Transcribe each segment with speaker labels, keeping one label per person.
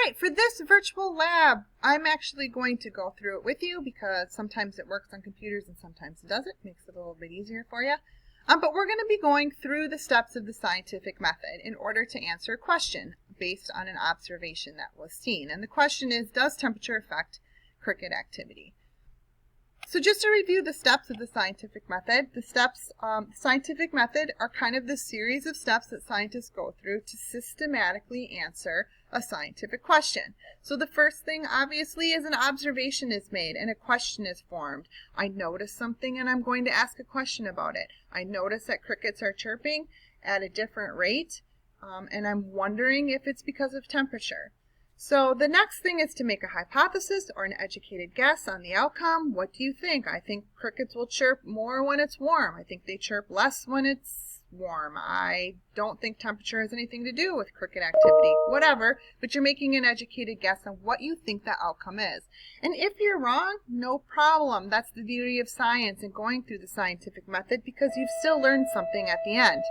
Speaker 1: right, for this virtual lab, I'm actually going to go through it with you because sometimes it works on computers and sometimes it doesn't. Makes it a little bit easier for you. But we're going to be going through the steps of the scientific method in order to answer a question based on an observation that was seen. And the question is, does temperature affect cricket activity? So just to review the steps of the scientific method, the scientific method are kind of the series of steps that scientists go through to systematically answer a scientific question. So the first thing, obviously, is an observation is made and a question is formed. I notice something and I'm going to ask a question about it. I notice that crickets are chirping at a different rate, and I'm wondering if it's because of temperature. So the next thing is to make a hypothesis or an educated guess on the outcome. What do you think? I think crickets will chirp more when it's warm. I think they chirp less when it's warm. I don't think temperature has anything to do with cricket activity. Whatever, but you're making an educated guess on what you think the outcome is. And if you're wrong, no problem. That's the beauty of science and going through the scientific method, because you've still learned something at the end.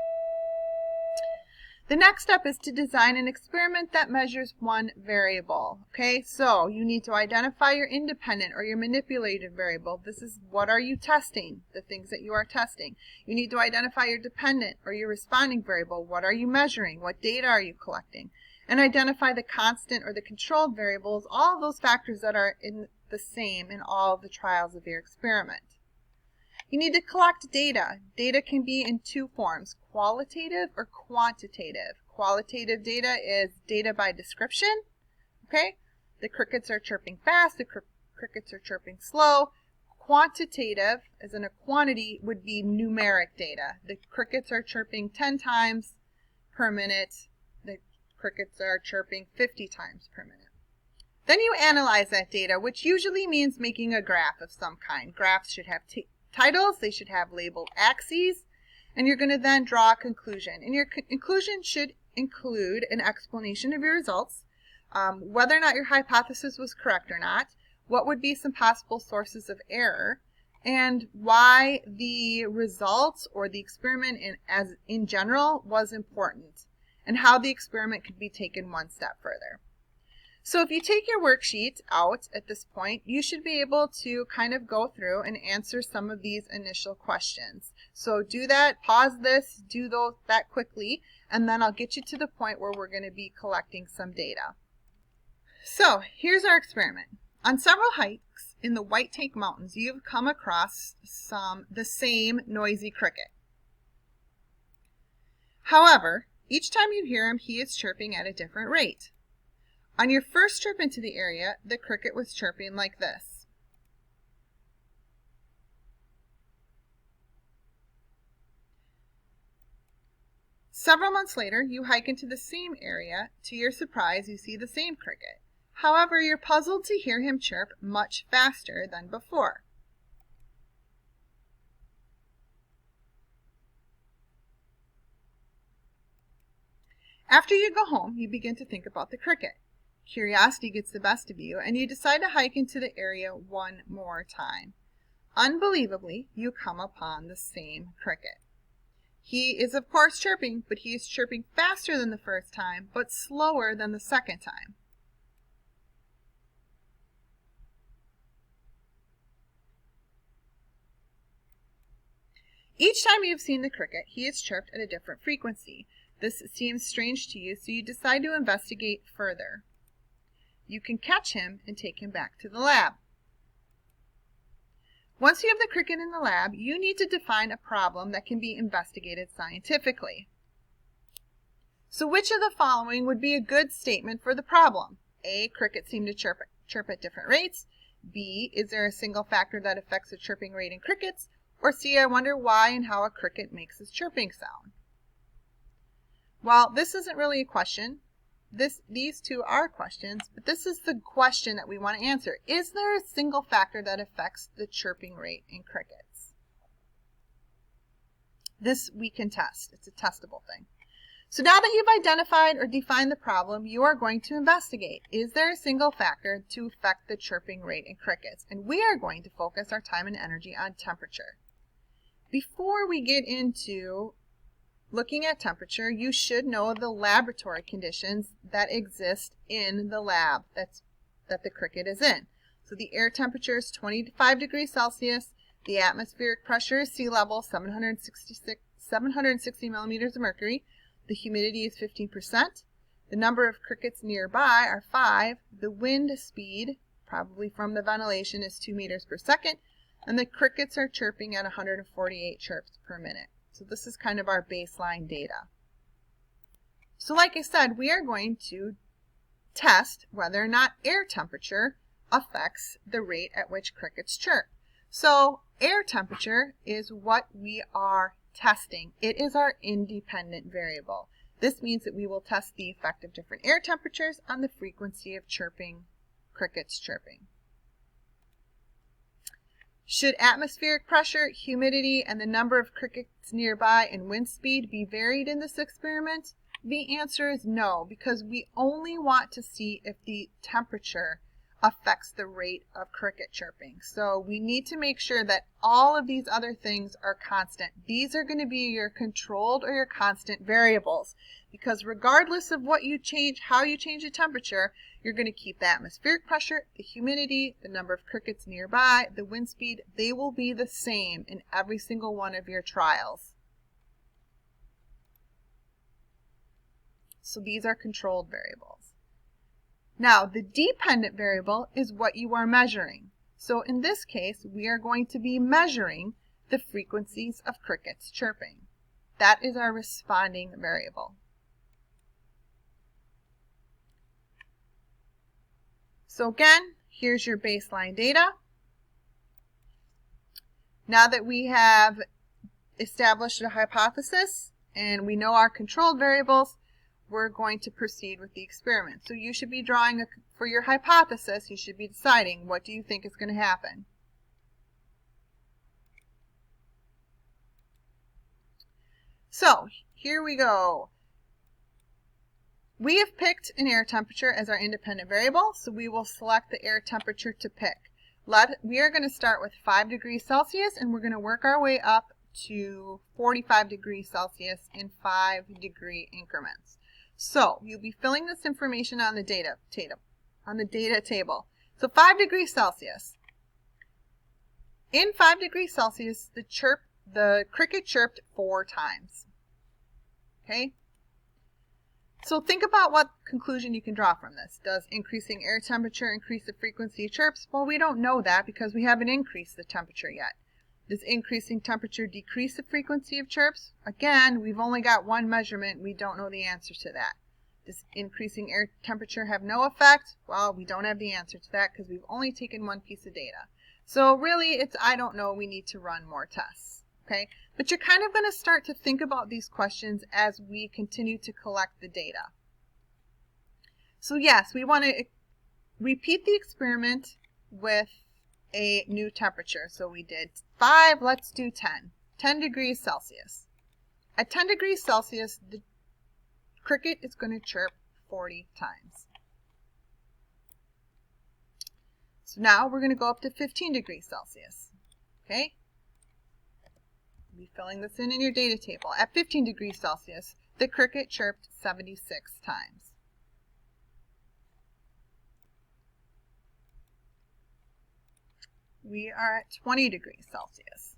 Speaker 1: The next step is to design an experiment that measures one variable. Okay, so you need to identify your independent or your manipulated variable. This is, what are you testing? The things that you are testing. You need to identify your dependent or your responding variable. What are you measuring? What data are you collecting? And identify the constant or the controlled variables, all of those factors that are the same in all of the trials of your experiment. You need to collect data. Data can be in two forms, qualitative or quantitative. Qualitative data is data by description. Okay, the crickets are chirping fast, the crickets are chirping slow. Quantitative, as in a quantity, would be numeric data. The crickets are chirping 10 times per minute. The crickets are chirping 50 times per minute. Then you analyze that data, which usually means making a graph of some kind. Graphs should have titles, they should have labeled axes, and you're going to then draw a conclusion. And your conclusion should include an explanation of your results, whether or not your hypothesis was correct or not, what would be some possible sources of error, and why the results or the experiment in general was important, and how the experiment could be taken one step further. So if you take your worksheet out at this point, you should be able to kind of go through and answer some of these initial questions. So do that, pause this, do that quickly, and then I'll get you to the point where we're going to be collecting some data. So here's our experiment. On several hikes in the White Tank Mountains, you've come across the same noisy cricket. However, each time you hear him, he is chirping at a different rate. On your first trip into the area, the cricket was chirping like this. Several months later, you hike into the same area. To your surprise, you see the same cricket. However, you're puzzled to hear him chirp much faster than before. After you go home, you begin to think about the cricket. Curiosity gets the best of you, and you decide to hike into the area one more time. Unbelievably, you come upon the same cricket. He is, of course, chirping, but he is chirping faster than the first time, but slower than the second time. Each time you've seen the cricket, he has chirped at a different frequency. This seems strange to you, so you decide to investigate further. You can catch him and take him back to the lab. Once you have the cricket in the lab, you need to define a problem that can be investigated scientifically. So which of the following would be a good statement for the problem? A, crickets seem to chirp at different rates. B, is there a single factor that affects the chirping rate in crickets? Or C, I wonder why and how a cricket makes its chirping sound. Well, this isn't really a question. These two are questions, but this is the question that we want to answer. Is there a single factor that affects the chirping rate in crickets? This we can test. It's a testable thing. So now that you've identified or defined the problem, you are going to investigate. Is there a single factor to affect the chirping rate in crickets? And we are going to focus our time and energy on temperature. Before we get into looking at temperature, you should know the laboratory conditions that exist in the lab that the cricket is in. So the air temperature is 25 degrees Celsius. The atmospheric pressure is sea level, 760 millimeters of mercury. The humidity is 15%. The number of crickets nearby are 5. The wind speed, probably from the ventilation, is 2 meters per second. And the crickets are chirping at 148 chirps per minute. So this is kind of our baseline data. So like I said, we are going to test whether or not air temperature affects the rate at which crickets chirp. So air temperature is what we are testing. It is our independent variable. This means that we will test the effect of different air temperatures on the frequency of chirping, crickets chirping. Should atmospheric pressure, humidity, and the number of crickets nearby and wind speed be varied in this experiment? The answer is no, because we only want to see if the temperature affects the rate of cricket chirping. So we need to make sure that all of these other things are constant. These are going to be your controlled or your constant variables, because regardless of what you change, how you change the temperature, you're going to keep the atmospheric pressure, the humidity, the number of crickets nearby, the wind speed. They will be the same in every single one of your trials. So these are controlled variables. Now, the dependent variable is what you are measuring. So in this case, we are going to be measuring the frequencies of crickets chirping. That is our responding variable. So again, here's your baseline data. Now that we have established a hypothesis and we know our controlled variables, we're going to proceed with the experiment. So you should be drawing, for your hypothesis, you should be deciding what do you think is going to happen. So here we go. We have picked an air temperature as our independent variable, so we will select the air temperature to pick. We are going to start with 5 degrees Celsius, and we're going to work our way up to 45 degrees Celsius in 5-degree increments. So you'll be filling this information on the data table. So 5 degrees Celsius. In 5 degrees Celsius, the cricket chirped 4 times. Okay? So think about what conclusion you can draw from this. Does increasing air temperature increase the frequency of chirps? Well, we don't know that because we haven't increased the temperature yet. Does increasing temperature decrease the frequency of chirps? Again, we've only got one measurement. We don't know the answer to that. Does increasing air temperature have no effect? Well, we don't have the answer to that because we've only taken one piece of data. So really, it's I don't know. We need to run more tests. Okay? But you're kind of going to start to think about these questions as we continue to collect the data. So yes, we want to repeat the experiment with a new temperature. So we did 5, let's do 10. 10 degrees Celsius. At 10 degrees Celsius, the cricket is going to chirp 40 times. So now we're going to go up to 15 degrees Celsius. Okay? You'll be filling this in your data table. At 15 degrees Celsius, the cricket chirped 76 times. We are at 20 degrees Celsius.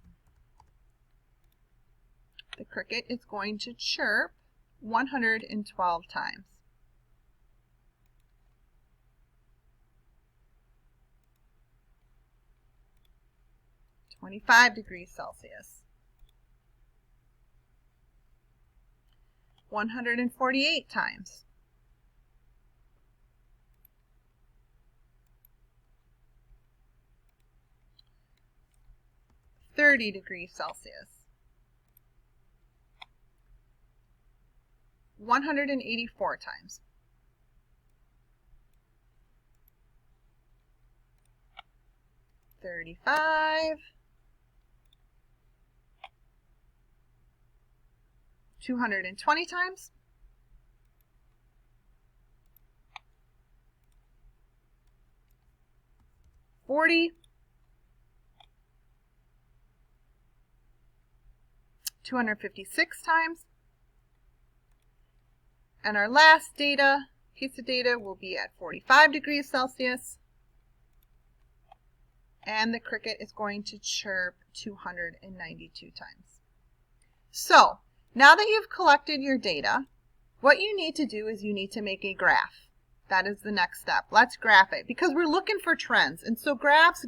Speaker 1: The cricket is going to chirp 112 times. 25 degrees Celsius. 148 times. 30 degrees Celsius. 184 times. 35. 220 times. 40. 256 times. And our last piece of data will be at 45 degrees Celsius. And the cricket is going to chirp 292 times. So, now that you've collected your data, what you need to do is you need to make a graph. That is the next step. Let's graph it because we're looking for trends. And so graphs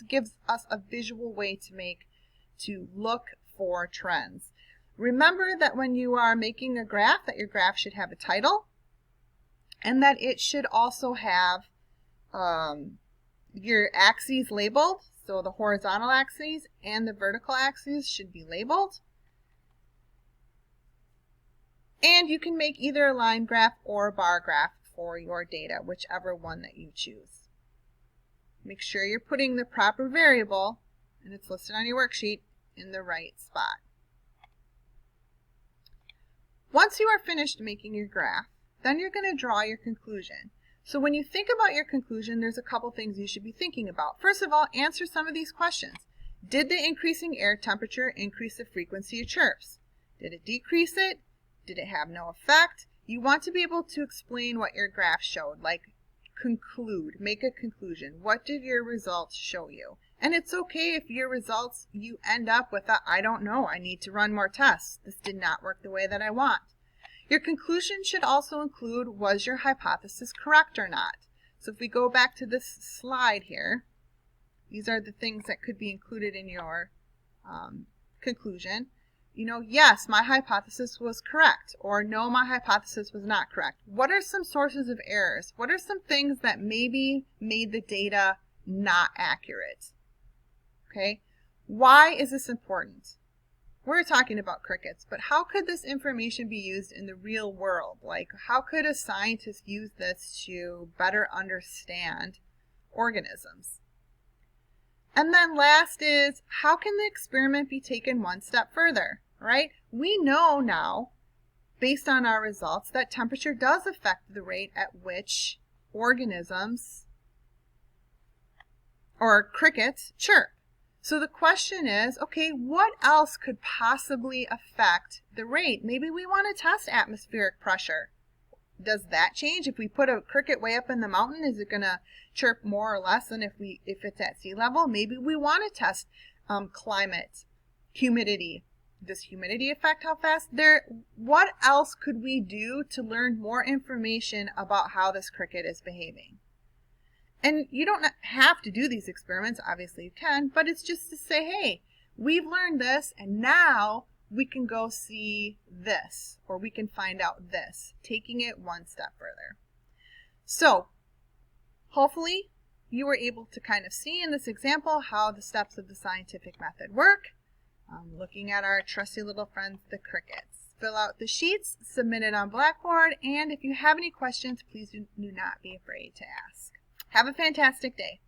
Speaker 1: gives us a visual way to look for trends. Remember that when you are making a graph, that your graph should have a title and that it should also have your axes labeled. So the horizontal axes and the vertical axes should be labeled. And you can make either a line graph or a bar graph for your data, whichever one that you choose. Make sure you're putting the proper variable, and it's listed on your worksheet, in the right spot. Once you are finished making your graph, then you're going to draw your conclusion. So when you think about your conclusion, there's a couple things you should be thinking about. First of all, answer some of these questions. Did the increasing air temperature increase the frequency of chirps? Did it decrease it? Did it have no effect? You want to be able to explain what your graph showed, like conclude, make a conclusion. What did your results show you? And it's okay if your results, you end up with I don't know, I need to run more tests. This did not work the way that I want. Your conclusion should also include, was your hypothesis correct or not? So if we go back to this slide here, these are the things that could be included in your conclusion. You know, yes, my hypothesis was correct, or no, my hypothesis was not correct. What are some sources of errors? What are some things that maybe made the data not accurate? Okay, why is this important? We're talking about crickets, but how could this information be used in the real world? Like, how could a scientist use this to better understand organisms? And then last is, how can the experiment be taken one step further, right? We know now, based on our results, that temperature does affect the rate at which organisms or crickets chirp. So the question is, okay, what else could possibly affect the rate? Maybe we want to test atmospheric pressure. Does that change? If we put a cricket way up in the mountain, is it going to chirp more or less than if it's at sea level? Maybe we want to test climate, humidity. Does humidity affect how fast? What else could we do to learn more information about how this cricket is behaving? And you don't have to do these experiments. Obviously you can, but it's just to say, hey, we've learned this, and now we can go see this, or we can find out this, taking it one step further. So hopefully you were able to kind of see in this example how the steps of the scientific method work. Looking at our trusty little friends, the crickets. Fill out the sheets, submit it on Blackboard, and if you have any questions, please do not be afraid to ask. Have a fantastic day.